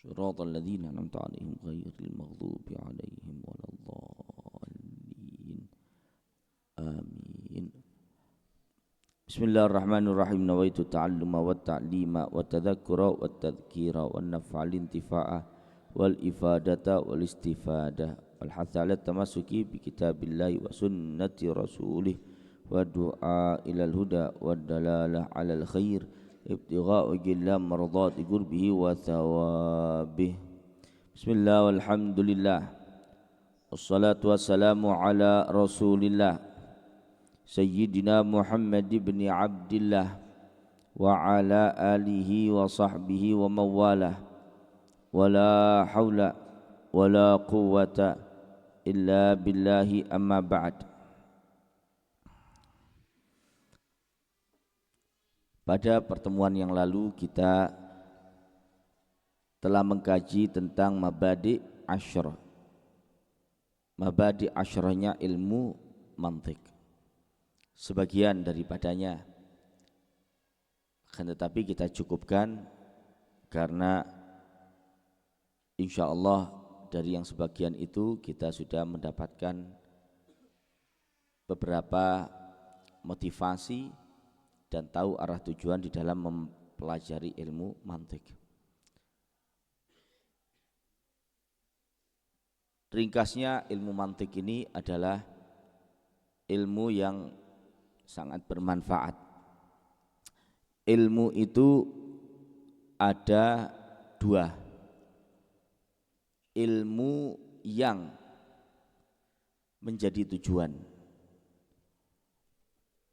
Siratal ladzina an'amta 'alaihim ghairil maghdubi 'alaihim waladdallin. Amin. Bismillahirrahmanirrahim. Nawaitu ta'alluma wa ta'lima wa tadhakkura wa tadhkira wa naf'al intifa'a wal ifadata wal istifadah wal hatha 'ala tamassuki bi kitabillahi wa sunnati rasulih wa du'a ilal huda wa dalalah 'alal khair ibtigha'u jalla mardati qurbihi wa thawabih. Bismillah walhamdulillah wassalatu wassalamu ala rasulillah Sayyidina Muhammad ibn Abdillah wa ala alihi wa sahbihi wa mawalah wa la hawla wa la quwwata illa billahi amma ba'd. Pada pertemuan yang lalu kita telah mengkaji tentang mabadi' asyrah. Mabadi' asyrahnya ilmu mantik. Sebagian daripadanya, akan tetapi kita cukupkan karena insya Allah dari yang sebagian itu kita sudah mendapatkan beberapa motivasi dan tahu arah tujuan di dalam mempelajari ilmu mantik. Ringkasnya, ilmu mantik ini adalah ilmu yang sangat bermanfaat. Ilmu itu ada dua. Ilmu yang menjadi tujuan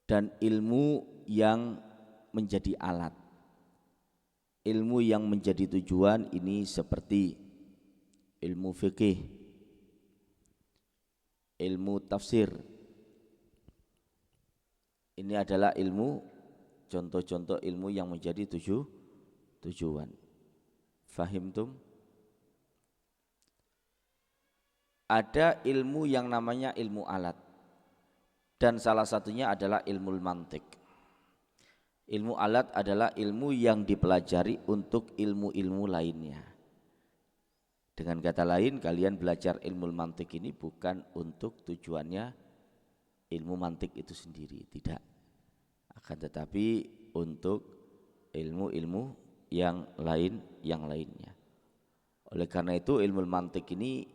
dan ilmu yang menjadi alat. Ilmu yang menjadi tujuan ini seperti ilmu fikih, ilmu tafsir. Ini adalah ilmu, contoh-contoh ilmu yang menjadi tujuan. Fahimtum? Ada ilmu yang namanya ilmu alat, dan salah satunya adalah ilmu mantik. Ilmu alat adalah ilmu yang dipelajari untuk ilmu-ilmu lainnya. Dengan kata lain, kalian belajar ilmu mantik ini bukan untuk tujuannya ilmu mantik itu sendiri, tidak. Akan tetapi untuk ilmu-ilmu yang lainnya. Oleh karena itu ilmu mantik ini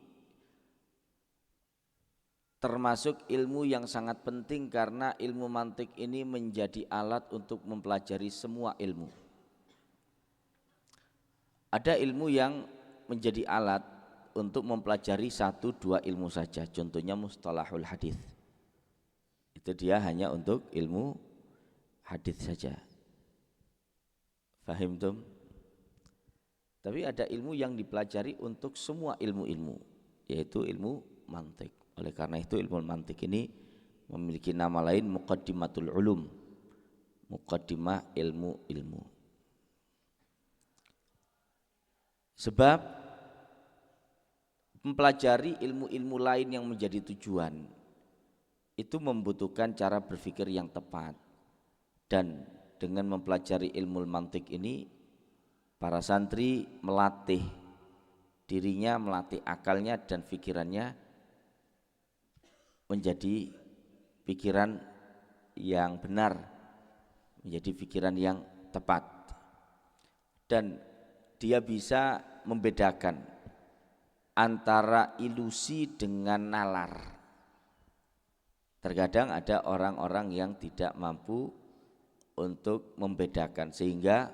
termasuk ilmu yang sangat penting karena ilmu mantik ini menjadi alat untuk mempelajari semua ilmu. Ada ilmu yang menjadi alat untuk mempelajari satu dua ilmu saja, contohnya mustalahul hadis. Itu dia hanya untuk ilmu hadis saja. Fahimtum? Tapi ada ilmu yang dipelajari untuk semua ilmu-ilmu, yaitu ilmu mantik. Oleh karena itu ilmu mantik ini memiliki nama lain muqaddimatul ulum, muqaddimah ilmu-ilmu. Sebab mempelajari ilmu-ilmu lain yang menjadi tujuan itu membutuhkan cara berpikir yang tepat. Dan dengan mempelajari ilmu mantik ini, para santri melatih dirinya, melatih akalnya dan pikirannya menjadi pikiran yang benar, menjadi pikiran yang tepat. Dan dia bisa membedakan antara ilusi dengan nalar. Terkadang ada orang-orang yang tidak mampu untuk membedakan, sehingga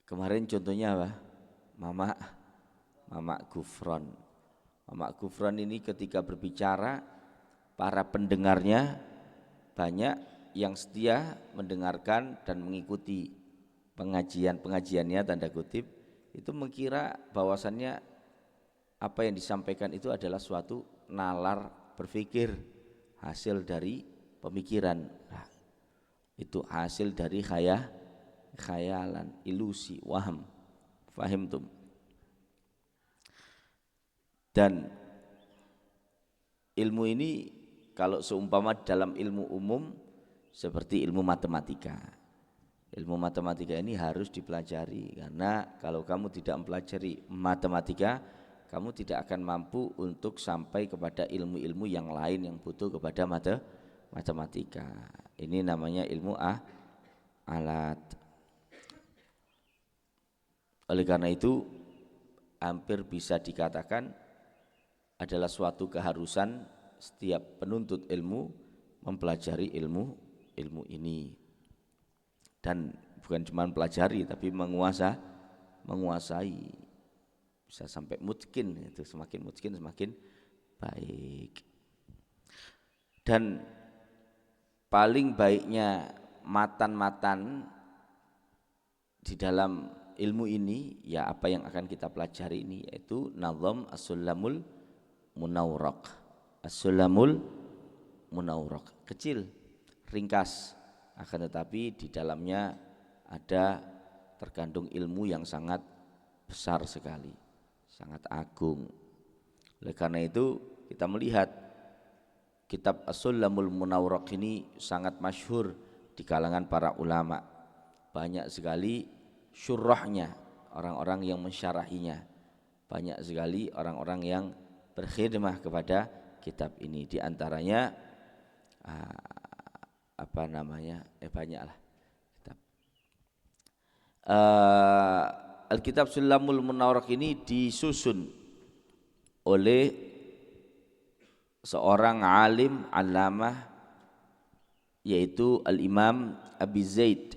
kemarin contohnya apa? Mama Gufron. Mama Gufron ini ketika berbicara, para pendengarnya banyak yang setia mendengarkan dan mengikuti pengajiannya tanda kutip, itu mengira bahwasannya apa yang disampaikan itu adalah suatu nalar berpikir, hasil dari pemikiran. Nah, itu hasil dari khayalan, ilusi, waham. Fahimtum? Dan ilmu ini kalau seumpama dalam ilmu umum seperti ilmu matematika. Ilmu matematika ini harus dipelajari, karena kalau kamu tidak mempelajari matematika, kamu tidak akan mampu untuk sampai kepada ilmu-ilmu yang lain yang butuh kepada matematika. Ini namanya ilmu alat. Oleh karena itu hampir bisa dikatakan adalah suatu keharusan setiap penuntut ilmu mempelajari ilmu ini. Dan bukan cuma pelajari tapi menguasai, bisa sampai mutkin. Itu semakin mutkin semakin baik. Dan paling baiknya matan-matan di dalam ilmu ini ya apa yang akan kita pelajari ini, yaitu Nazam As-Sulamul Munawwaraq. As-Sulamul Munawwaraq, kecil, ringkas, akan tetapi di dalamnya ada terkandung ilmu yang sangat besar sekali, sangat agung. Oleh karena itu kita melihat kitab As-Sulamul Munawwaraq ini sangat masyhur di kalangan para ulama. Banyak sekali syurahnya, orang-orang yang mensyarahinya. Banyak sekali orang-orang yang berkhidmah kepada kitab ini. Di antaranya banyaklah kitab. Alkitab Sulamul Munawwaraq ini disusun oleh seorang alim alamah, yaitu Al-Imam Abi Zaid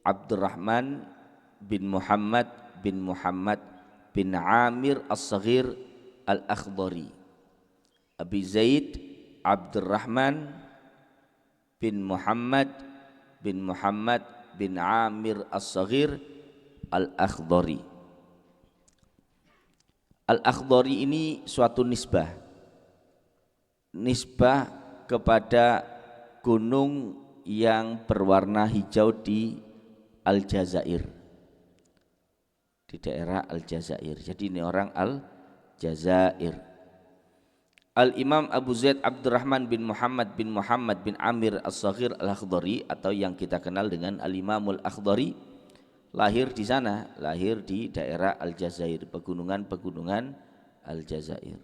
Abdurrahman bin Muhammad bin Amir As-Saghir Al-Akhdari. Abi Zaid Abdurrahman bin Muhammad bin Amir As-Saghir Al-Akhdari. Al-Akhdari ini suatu nisbah kepada gunung yang berwarna hijau di Aljazair, di daerah Aljazair. Jadi ini orang Aljazair. Al-Imam Abu Zaid Abdurrahman bin Muhammad bin Amir As-Saghir Al-Akhdari, atau yang kita kenal dengan Al-Imamul Akhdari, lahir di sana, lahir di daerah Aljazair, pegunungan Aljazair,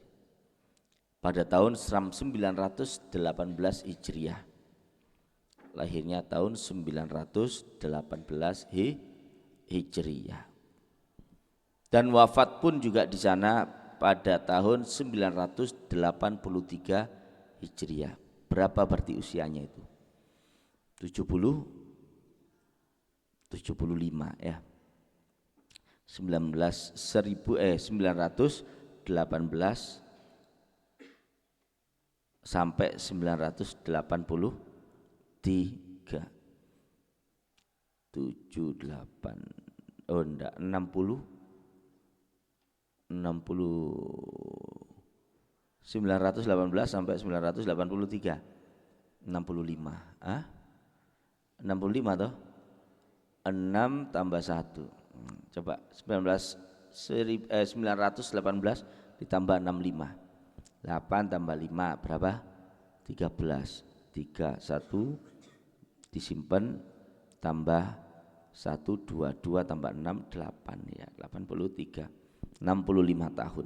pada tahun 918 Hijriah. Lahirnya tahun 918 Hijriah. Dan wafat pun juga di sana pada tahun 983 Hijriah. Berapa berarti usianya itu? 75 ya. 918 sampai 983. 78 oh enggak 60 918 sampai 983 65 65 toh, 6 tambah 1 coba 918 ditambah 65, 8 tambah 5 berapa? 13, 3 1 disimpan, tambah 1 2 2 tambah 6 8 ya, 83, 65 tahun.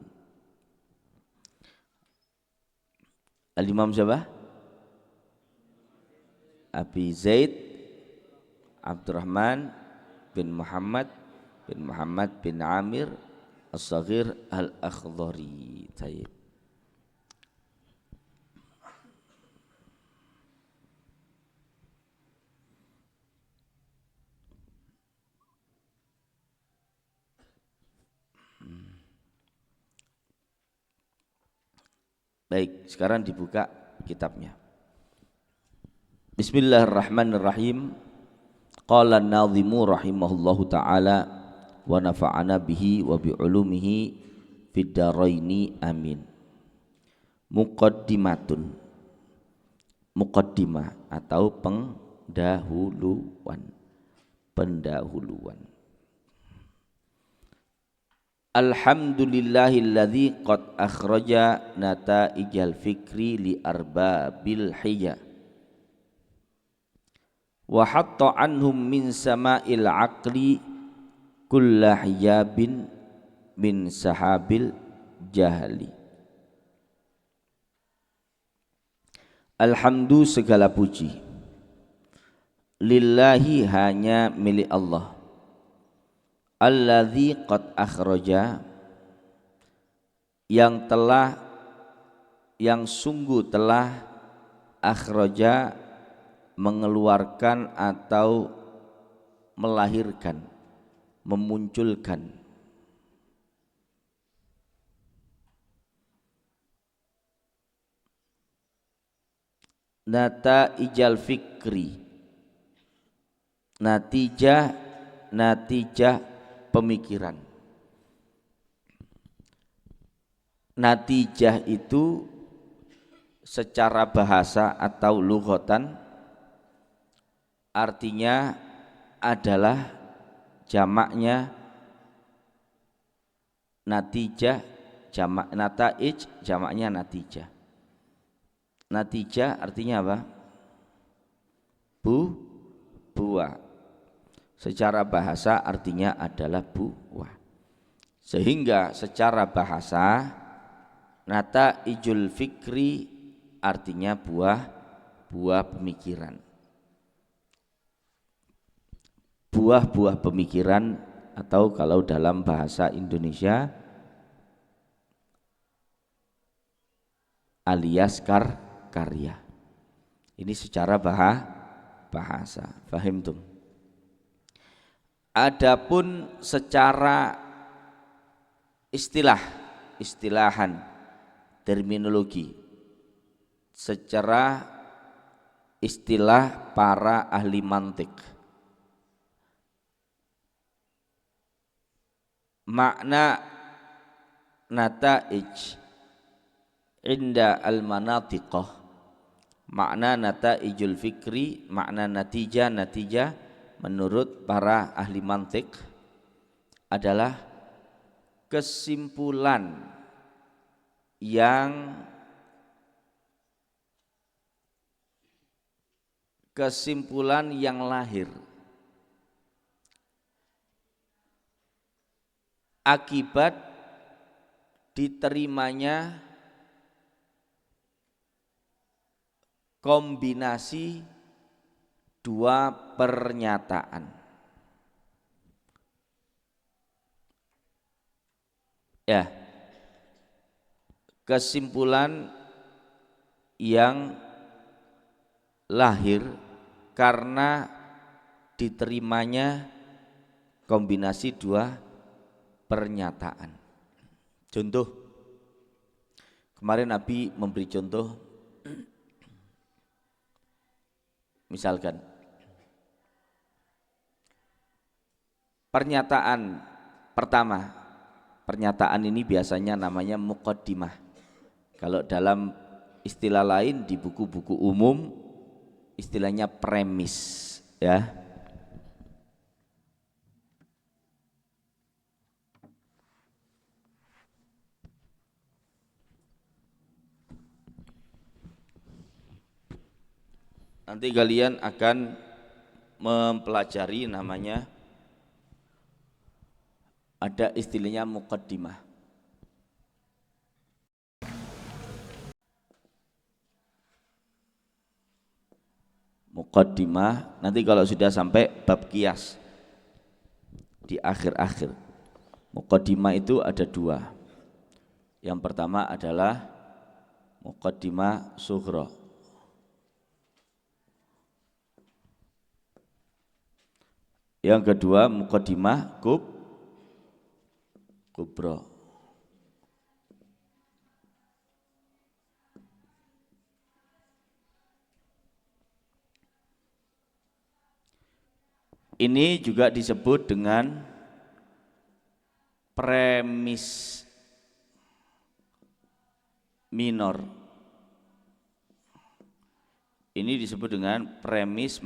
Al-Imam siapa? Abi Zaid Abdurrahman bin Muhammad bin Amir As-Saghir Al-Akhdari. Baik. Baik, sekarang dibuka kitabnya. Bismillahirrahmanirrahim. Qala an-nadhimu rahimahullahu ta'ala wa nafa'ana bihi wa bi'ulumihi fid dharaini amin. Muqaddimah atau pendahuluan. Alhamdulillahilladzi qad akhraja nata'ijal fikri li arbabil hija wa hatta anhum min sama'il aqli kulla hijabin min sahabil jahli. Alhamdu segala puji lillahi hanya milik Allah, alladzi qad akhraja yang sungguh telah akhraja mengeluarkan atau melahirkan, memunculkan nataijal fikri, natijah pemikiran. Natijah itu secara bahasa atau lughatan artinya adalah jamaknya natijah, jamak nataij, jamaknya natijah. Natijah artinya apa? Buah. Secara bahasa artinya adalah buah. Sehingga secara bahasa nataijul fikri artinya buah pemikiran. Buah pemikiran, atau kalau dalam bahasa Indonesia alias karya. Ini secara bahasa. Fahim tuh. Adapun secara istilahan terminologi, secara istilah para ahli mantik, makna nataij inda al-manatiqah, makna nataijul fikri, makna natijah menurut para ahli mantik adalah kesimpulan yang lahir akibat diterimanya kombinasi dua pernyataan. Ya, kesimpulan yang lahir karena diterimanya kombinasi dua pernyataan. Contoh, kemarin Nabi memberi contoh, misalkan pernyataan pertama, pernyataan ini biasanya namanya muqaddimah. Kalau dalam istilah lain di buku-buku umum istilahnya premis, ya. Nanti kalian akan mempelajari namanya, ada istilahnya muqaddimah. Muqaddimah nanti kalau sudah sampai bab qiyas di akhir-akhir. Muqaddimah itu ada dua. Yang pertama adalah muqaddimah sughra. Yang kedua muqaddimah kubra. Ini juga disebut dengan premis minor. Ini disebut dengan premis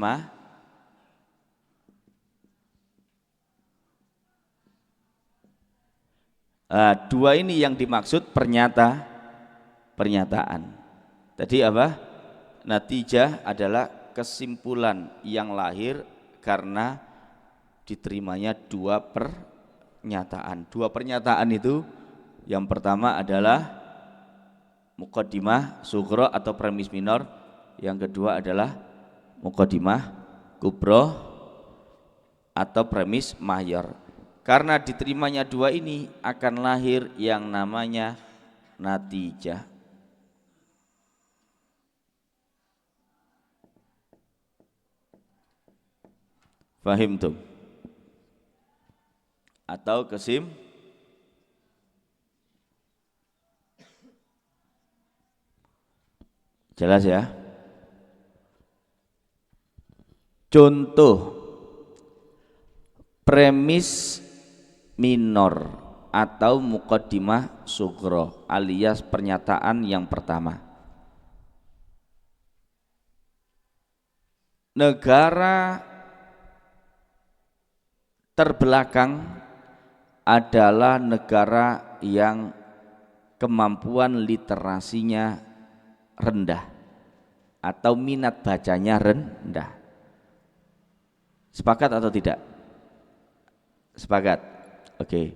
dua ini yang dimaksud pernyataan. Tadi apa? Natijah adalah kesimpulan yang lahir karena diterimanya dua pernyataan. Dua pernyataan itu yang pertama adalah muqaddimah sughra atau premis minor, yang kedua adalah muqaddimah kubra atau premis mayor. Karena diterimanya dua ini akan lahir yang namanya natijah. Fahim tuh? Atau jelas ya? Contoh premis minor atau muqaddimah sughra alias pernyataan yang pertama. Negara terbelakang adalah negara yang kemampuan literasinya rendah atau minat bacanya rendah. Sepakat atau tidak? Sepakat. Oke.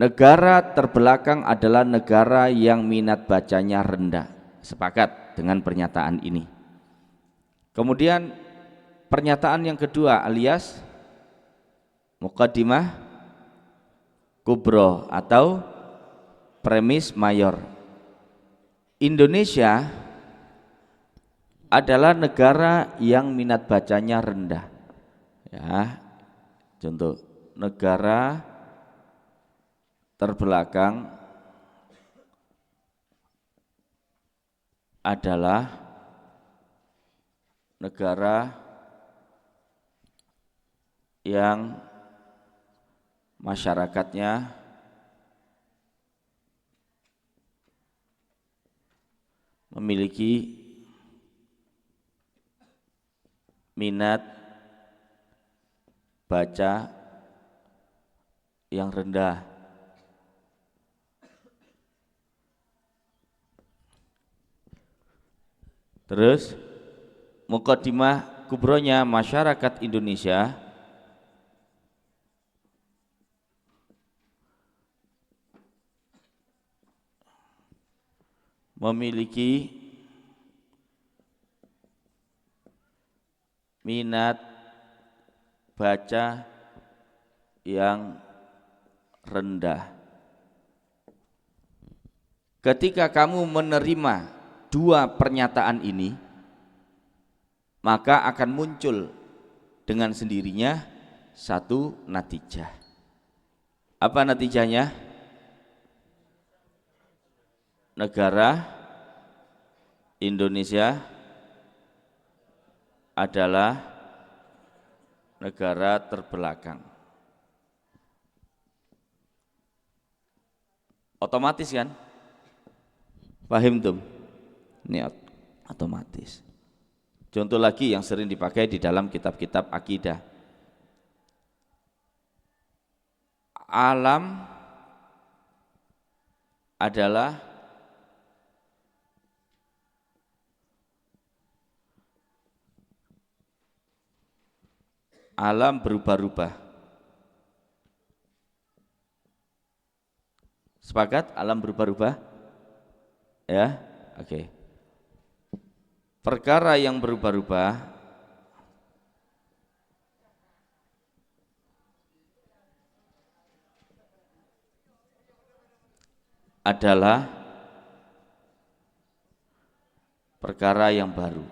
Negara terbelakang adalah negara yang minat bacanya rendah. Sepakat dengan pernyataan ini. Kemudian pernyataan yang kedua alias muqaddimah kubra atau premis mayor. Indonesia adalah negara yang minat bacanya rendah. Ya, contoh negara terbelakang adalah negara yang masyarakatnya memiliki minat baca yang rendah. Terus muqaddimah kubronya masyarakat Indonesia memiliki minat baca yang rendah. Ketika kamu menerima dua pernyataan ini, maka akan muncul dengan sendirinya satu natijah. Apa natijahnya? Negara Indonesia adalah negara terbelakang. Otomatis kan? Paham tuh? Ini otomatis. Contoh lagi yang sering dipakai di dalam kitab-kitab akidah. Alam adalah alam berubah-ubah. Sepakat? Alam berubah-ubah? Ya, oke. Perkara yang berubah-ubah adalah perkara yang baru.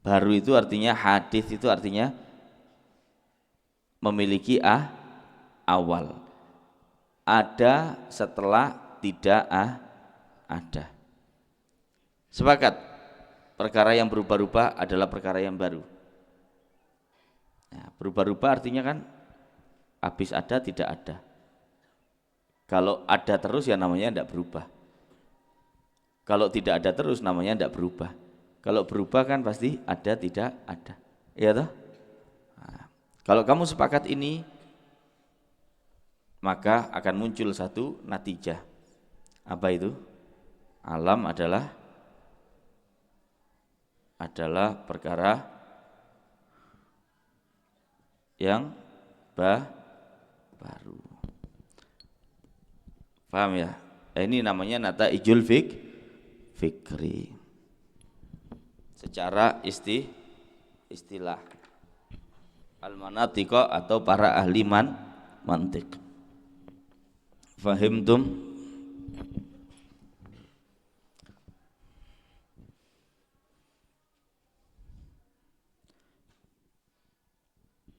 Baru itu artinya, hadis itu artinya memiliki awal. Ada setelah tidak ada. Sepakat? Perkara yang berubah-ubah adalah perkara yang baru. Nah, berubah-ubah artinya kan habis ada tidak ada. Kalau ada terus ya namanya tidak berubah. Kalau tidak ada terus namanya tidak berubah. Kalau berubah kan pasti ada tidak ada. Iya toh? Nah, kalau kamu sepakat ini, maka akan muncul satu natijah. Apa itu? Alam adalah perkara yang baru. Paham ya? Ini namanya nataijul fikri. Secara istilah al-manatiqa atau para ahli mantik. Fahimtum?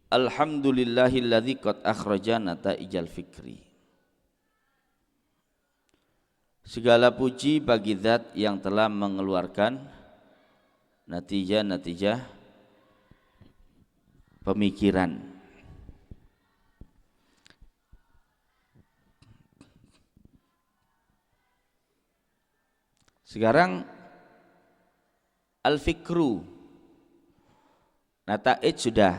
Alhamdulillahilladzi qad akhraja nataijal fikri. Segala puji bagi Zat yang telah mengeluarkan natijah-natijah pemikiran. Sekarang al-fikru, nataij sudah,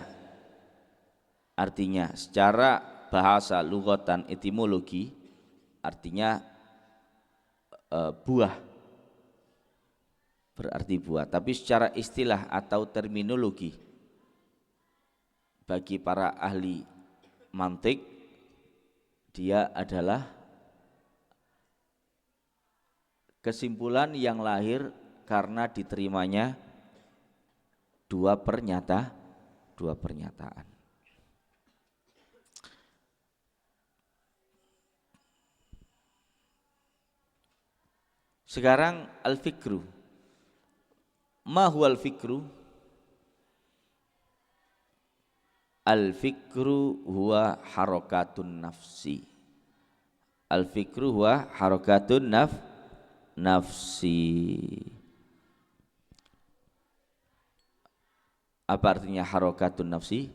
artinya secara bahasa lughatan etimologi artinya buah, berarti buah. Tapi secara istilah atau terminologi bagi para ahli mantik, dia adalah kesimpulan yang lahir karena diterimanya dua pernyataan. Sekarang al-fikru. Ma huwa al-fikru? Al-fikru huwa harakatun nafsi. Al-fikru huwa harakatun nafsi. Apa artinya harakatun nafsi?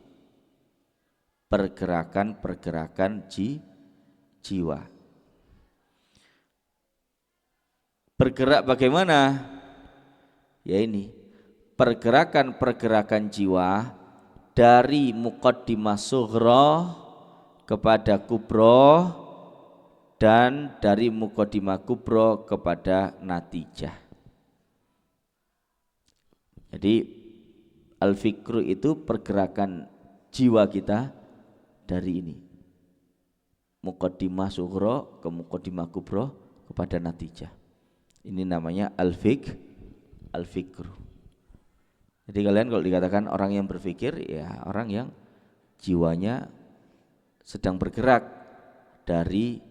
Pergerakan jiwa. Bergerak bagaimana? Ya ini, pergerakan jiwa dari muqaddimah sughra kepada kubro dan dari muqaddimah kubro kepada natijah. Jadi al-fikru itu pergerakan jiwa kita dari ini, muqaddimah sughra ke muqaddimah kubro kepada natijah. Ini namanya al-fikru. Jadi kalian kalau dikatakan orang yang berpikir, ya orang yang jiwanya sedang bergerak dari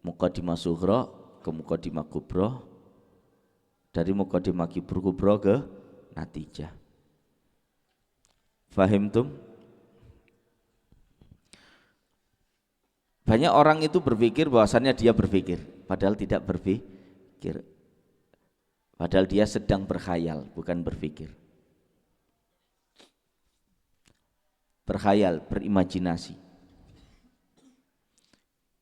muqaddimah sughra ke muqaddimah kubra, dari muqaddimah kubra ke natijah. Fahimtum? Banyak orang itu berpikir bahwasannya dia berpikir, padahal tidak berpikir. Padahal dia sedang berkhayal, bukan berpikir. Berkhayal, berimajinasi.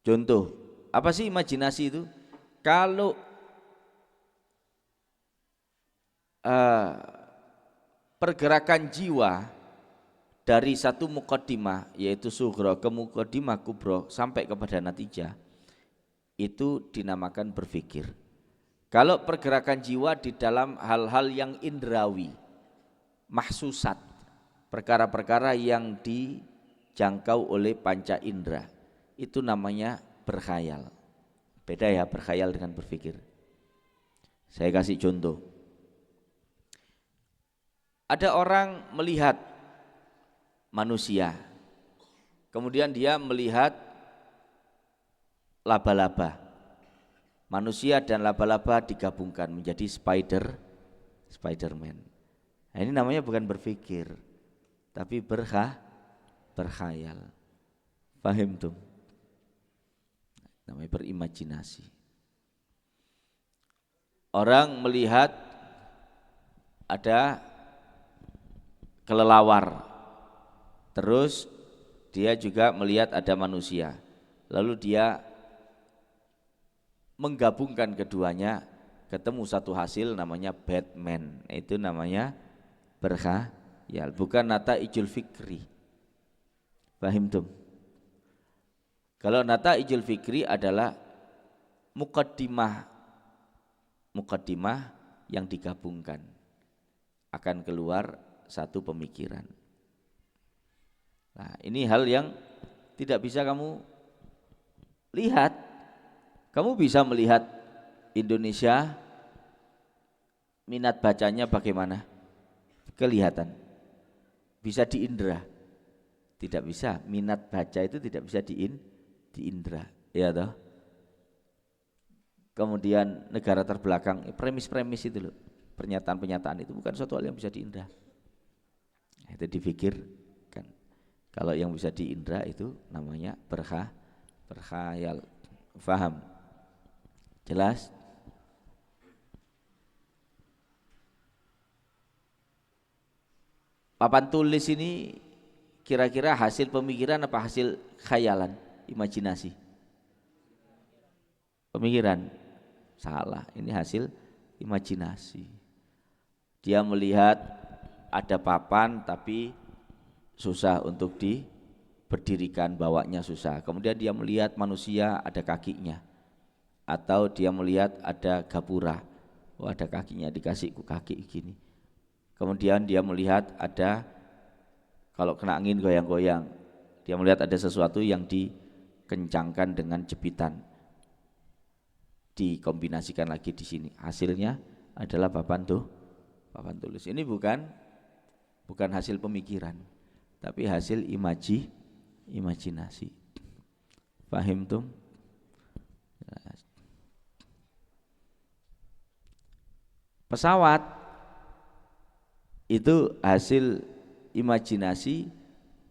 Contoh, apa sih imajinasi itu? Kalau pergerakan jiwa dari satu muqaddimah, yaitu sughra ke muqaddimah kubra sampai kepada natijah, itu dinamakan berpikir. Kalau pergerakan jiwa di dalam hal-hal yang indrawi, mahsusat, perkara-perkara yang dijangkau oleh panca indera, itu namanya berkhayal. Beda ya berkhayal dengan berpikir. Saya kasih contoh. Ada orang melihat manusia, kemudian dia melihat laba-laba. Manusia dan laba-laba digabungkan menjadi Spiderman. Nah, ini namanya bukan berpikir, tapi berkhayal. Paham tuh? Namanya berimajinasi. Orang melihat ada kelelawar, terus dia juga melihat ada manusia, lalu dia menggabungkan keduanya, ketemu satu hasil namanya Batman. Itu namanya berkhayal, bukan nataijul fikri. Paham tuh? Kalau nataijul fikri adalah mukaddimah yang digabungkan akan keluar satu pemikiran. Nah, ini hal yang tidak bisa kamu lihat. Kamu bisa melihat Indonesia minat bacanya bagaimana? Kelihatan. Bisa diindra. Tidak bisa, minat baca itu tidak bisa diindra, ya toh. Kemudian negara terbelakang, premis-premis itu loh, pernyataan-pernyataan itu bukan suatu hal yang bisa diindra. Itu dipikirkan. Kalau yang bisa diindra itu namanya berkhayal. Faham? Jelas? Papan tulis ini kira-kira hasil pemikiran apa hasil khayalan, imajinasi? Pemikiran. Salah, ini hasil imajinasi. Dia melihat ada papan tapi susah untuk berdirikan, bawanya susah. Kemudian dia melihat manusia ada kakinya. Atau dia melihat ada gapura, oh ada kakinya, dikasih kaki gini. Kemudian dia melihat ada, kalau kena angin goyang-goyang, dia melihat ada sesuatu yang dikencangkan dengan jepitan, dikombinasikan lagi di sini. Hasilnya adalah papan tulis. Ini bukan hasil pemikiran, tapi hasil imajinasi. Fahim tum? Pesawat itu hasil imajinasi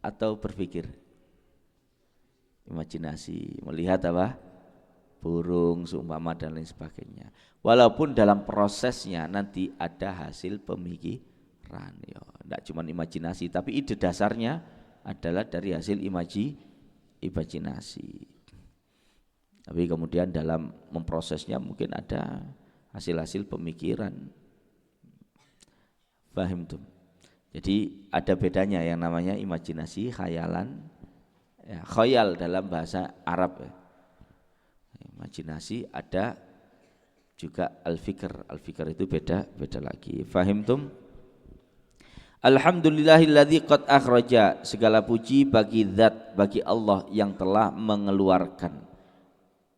atau berpikir? Imajinasi, melihat apa? Burung, seumpama dan lain sebagainya. Walaupun dalam prosesnya nanti ada hasil pemikiran, ya, tidak cuma imajinasi, tapi ide dasarnya adalah dari hasil imajinasi. Tapi kemudian dalam memprosesnya mungkin ada hasil-hasil pemikiran. Paham tuh? Jadi ada bedanya yang namanya imajinasi, khayalan, ya, khayal dalam bahasa Arab, ya. Imajinasi ada juga al-fikr. Al-fikr itu beda lagi. Fahim tum? Alhamdulillahilladzi qad akhraja, segala puji bagi zat, bagi Allah yang telah mengeluarkan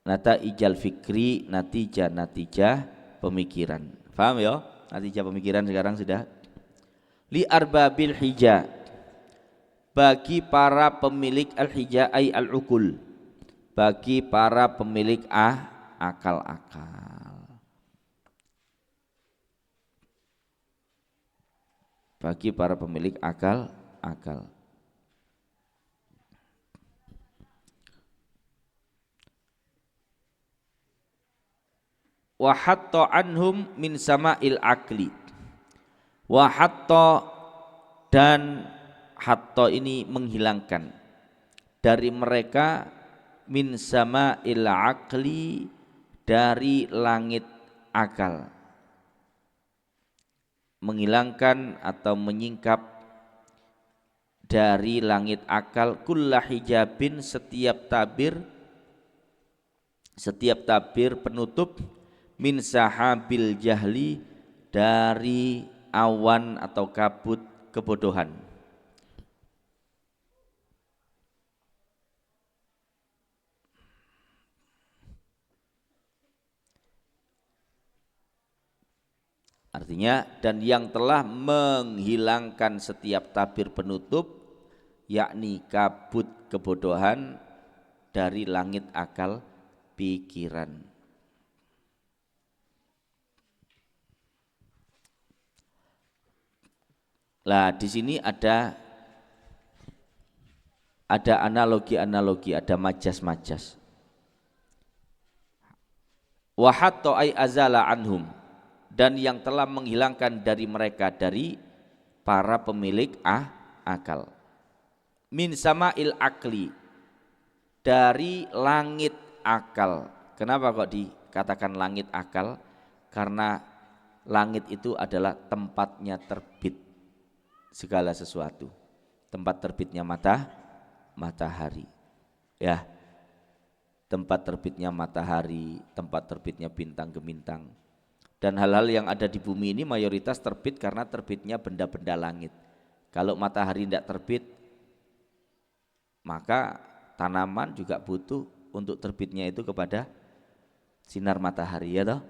nataijal fikri, natijah pemikiran. Paham ya? Natijah pemikiran sekarang sudah. Li arbabil hija, bagi para pemilik al-hija ay al-uqul, bagi para pemilik akal-akal. Bagi para pemilik akal-akal. Wa hatta anhum min sama'il akli. Wa hatta, dan hatta ini menghilangkan dari mereka min sama'il akli, dari langit akal, menghilangkan atau menyingkap dari langit akal kullah hijabin, setiap tabir penutup min sahabil jahli, dari awan atau kabut kebodohan. Artinya, dan yang telah menghilangkan setiap tabir penutup, yakni kabut kebodohan, dari langit akal pikiran. Lah di sini ada analogi, ada majas. Wa hatta ay azala anhum, dan yang telah menghilangkan dari mereka, dari para pemilik akal. Min sama'il akli, dari langit akal. Kenapa kok dikatakan langit akal? Karena langit itu adalah tempatnya terbit segala sesuatu, tempat terbitnya matahari, ya. tempat terbitnya matahari, tempat terbitnya bintang gemintang. Dan hal-hal yang ada di bumi ini mayoritas terbit karena terbitnya benda-benda langit. Kalau matahari tidak terbit, maka tanaman juga butuh untuk terbitnya itu kepada sinar matahari, ya toh?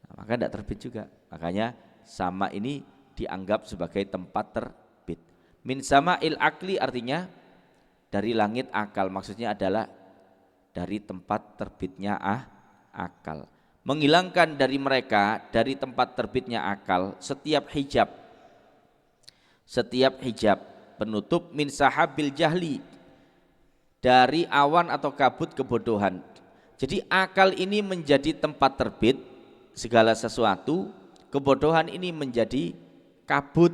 Nah, maka tidak terbit juga. Makanya sama ini dianggap sebagai tempat terbit. Min sama'il akli artinya dari langit akal, maksudnya adalah dari tempat terbitnya akal. Menghilangkan dari mereka dari tempat terbitnya akal setiap hijab penutup min sahabil jahli, dari awan atau kabut kebodohan. Jadi akal ini menjadi tempat terbit segala sesuatu, kebodohan ini menjadi kabut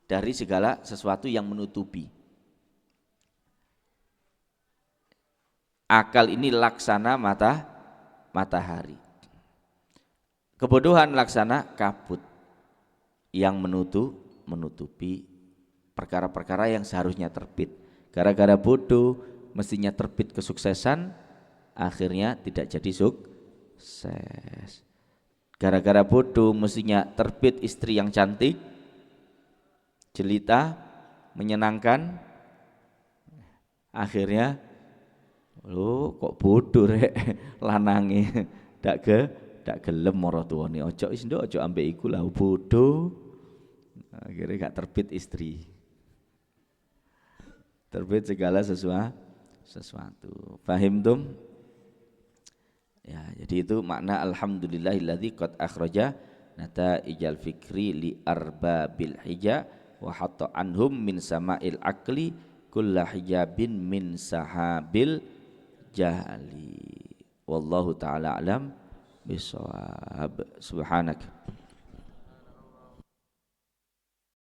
dari segala sesuatu yang menutupi. Akal ini laksana matahari, kebodohan laksana kabut yang menutupi perkara-perkara yang seharusnya terbit. Gara-gara bodoh mestinya terbit kesuksesan, akhirnya tidak jadi sukses. Gara-gara bodoh mestinya terbit istri yang cantik, jelita, menyenangkan, akhirnya lho kok bodoh rek lanange dak gelem mara tuane, ojo wis nduk ojo ambek iku lah bodoh. Akhirnya gak terbit istri, terbit segala sesuatu. Fahim tum? Ya, jadi itu makna alhamdulillahilladzi qad akhraja nataijal fikri li arbabil hija wa hatta anhum min sama'il akli kulla hijabin min sahabil jahli. Wallahu ta'ala alam bisawab. Subhanak.